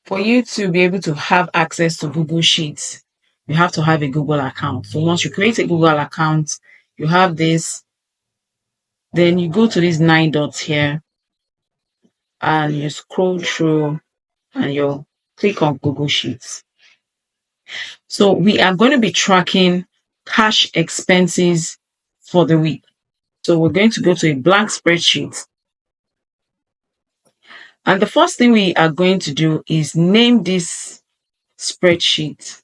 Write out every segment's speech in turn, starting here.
For you to be able to have access to Google Sheets, you have to have a Google account. So once you create a Google account, you have this, then you go to these 9 dots here and you scroll through and you click on Google Sheets. So we are going to be tracking cash expenses for the week. So we're going to go to a blank spreadsheet. And the first thing we are going to do is name this spreadsheet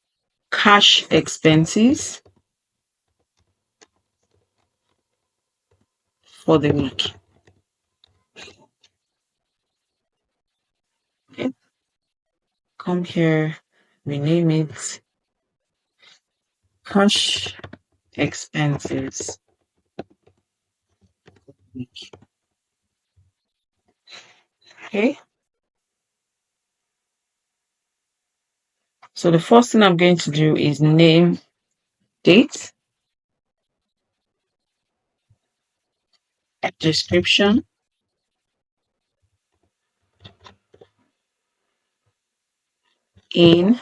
cash expenses for the week. Okay. Come here, rename it cash expenses week. Okay. So the first thing I'm going to do is name date, description, in,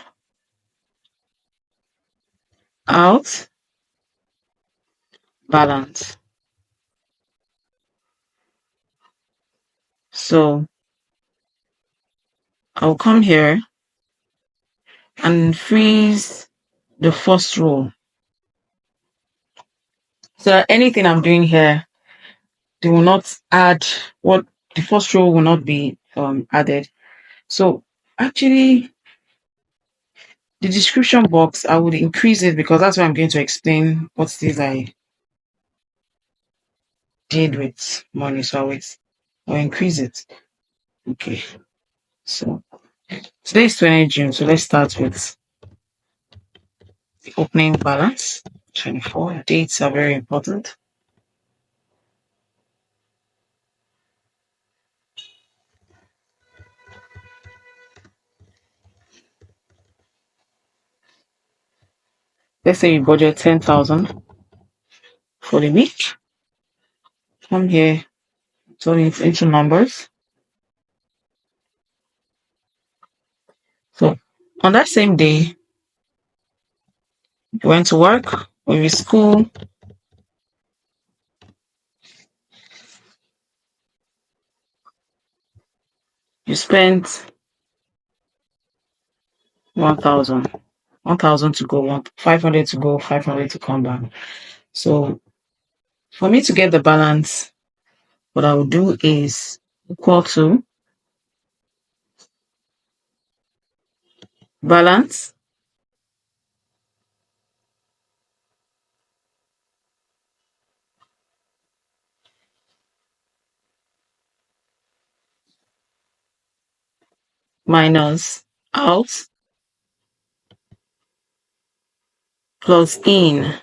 out, balance. So I'll come here and freeze the first row. So anything I'm doing here, they will not add what the first row will not be added. So actually, the description box, I would increase it because that's why I'm going to explain what it is I did with money. So I'll increase it. Okay. So today is 20 June. So let's start with the opening balance. 24. Dates are very important. Let's say you budget 10,000 for the week. Come here, turn it into numbers. So on that same day, you went to work or you school. You spent 1,000. 1,000 to go, 500 to go, 500 to come back. So for me to get the balance, what I will do is equal to balance minus out plus in.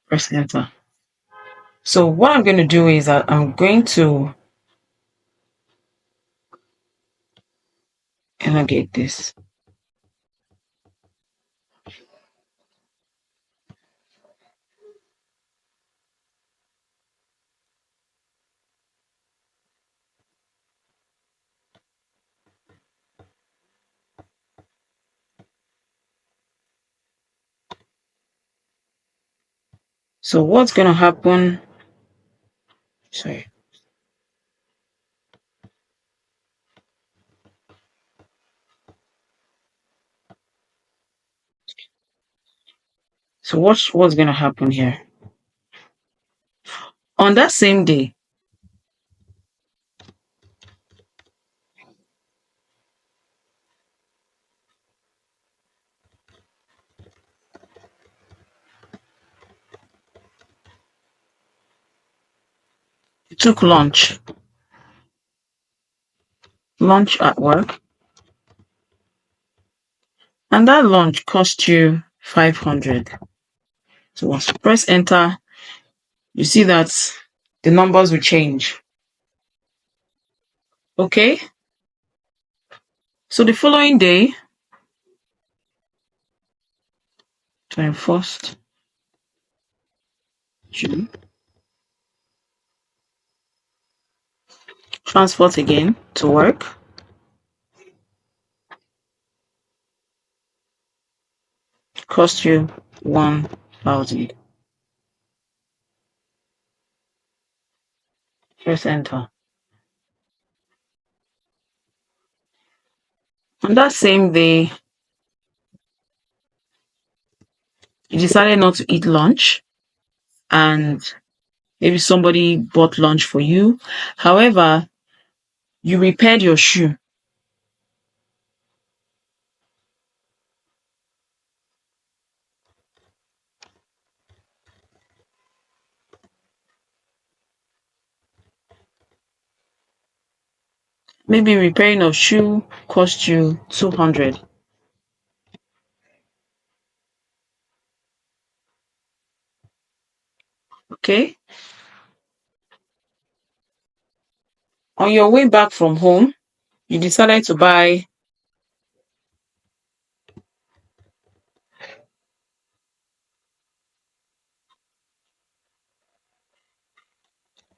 Press enter. So what I'm going to do is that I'm going to elongate this. So what's going to happen? Sorry. So what's going to happen here? On that same day, you took lunch at work, and that lunch cost you 500. So once you press enter, you see that the numbers will change. Okay. So the following day, 21st June. Transport again to work cost you 1,000. Press enter. On that same day, you decided not to eat lunch and maybe somebody bought lunch for you. However, you repaired your shoe. Maybe repairing of shoe cost you 200. Okay. On your way back from home, you decided to buy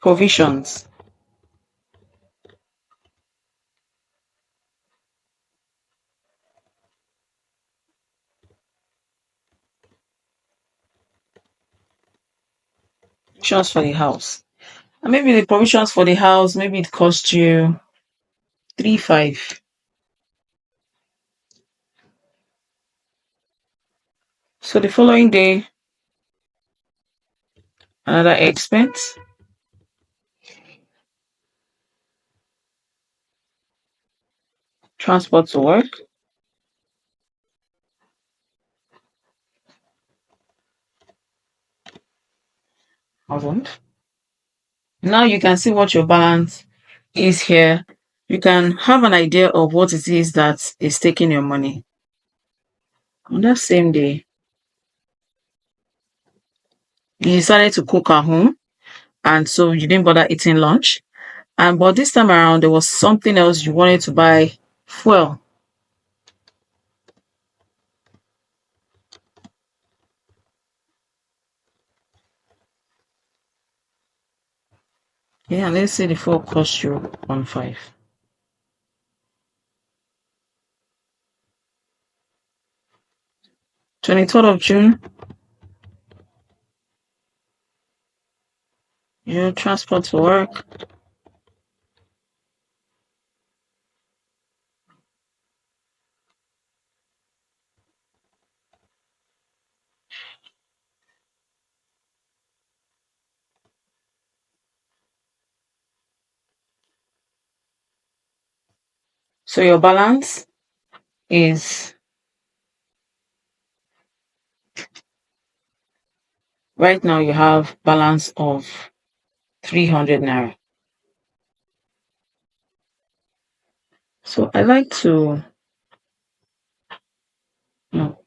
provisions. Provisions for the house. And maybe the provisions for the house, maybe it cost you 3,500. So the following day, another expense, transport to work, 1,000. Now you can see what your balance is here. You can have an idea of what it is that is taking your money. On that same day, you decided to cook at home, and so you didn't bother eating lunch. And but this time around, there was something else you wanted to buy, fuel. Yeah, let's say the fuel cost you 1,500. 23rd of June, your transport to work. So your balance is right now you have balance of 300 naira. So I like to no,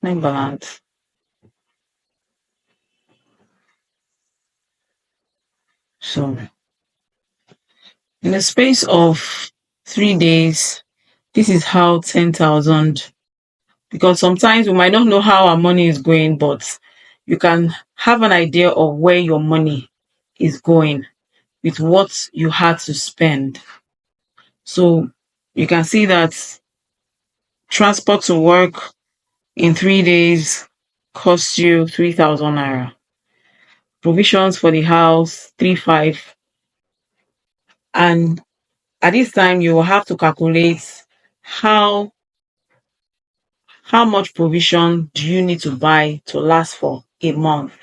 make balance. So in the space of 3 days, this is how 10,000, because sometimes we might not know how our money is going, but you can have an idea of where your money is going with what you had to spend. So you can see that transport to work in 3 days costs you 3,000 naira. Provisions for the house, 3,500. And at this time, you will have to calculate how how much provision do you need to buy to last for a month.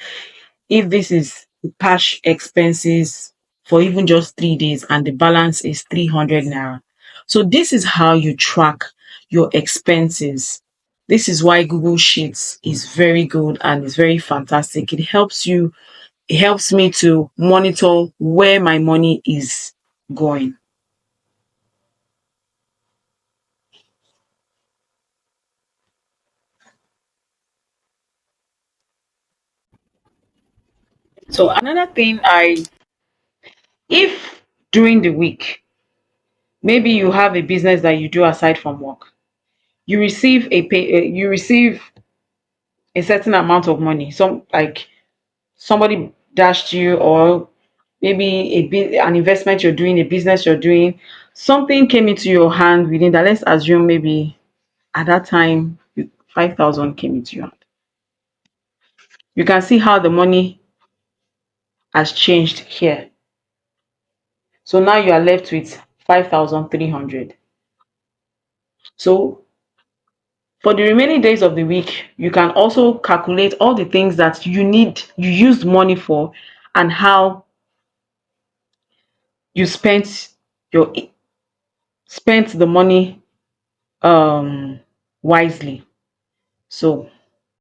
If this is cash expenses for even just 3 days and the balance is 300 naira. So this is how you track your expenses. This is why Google Sheets is very good and is very fantastic. It helps me to monitor where my money is going. So another thing, if during the week Maybe you have a business that you do aside from work. You receive a certain amount of money. Some like somebody dashed you, or maybe an investment you're doing, a business you're doing, something came into your hand within that. Let's assume maybe at that time 5,000 came into your hand. You can see how the money has changed here. So now you are left with 5,300. So for the remaining days of the week, you can also calculate all the things that you used money for, and how you your spent the money wisely. So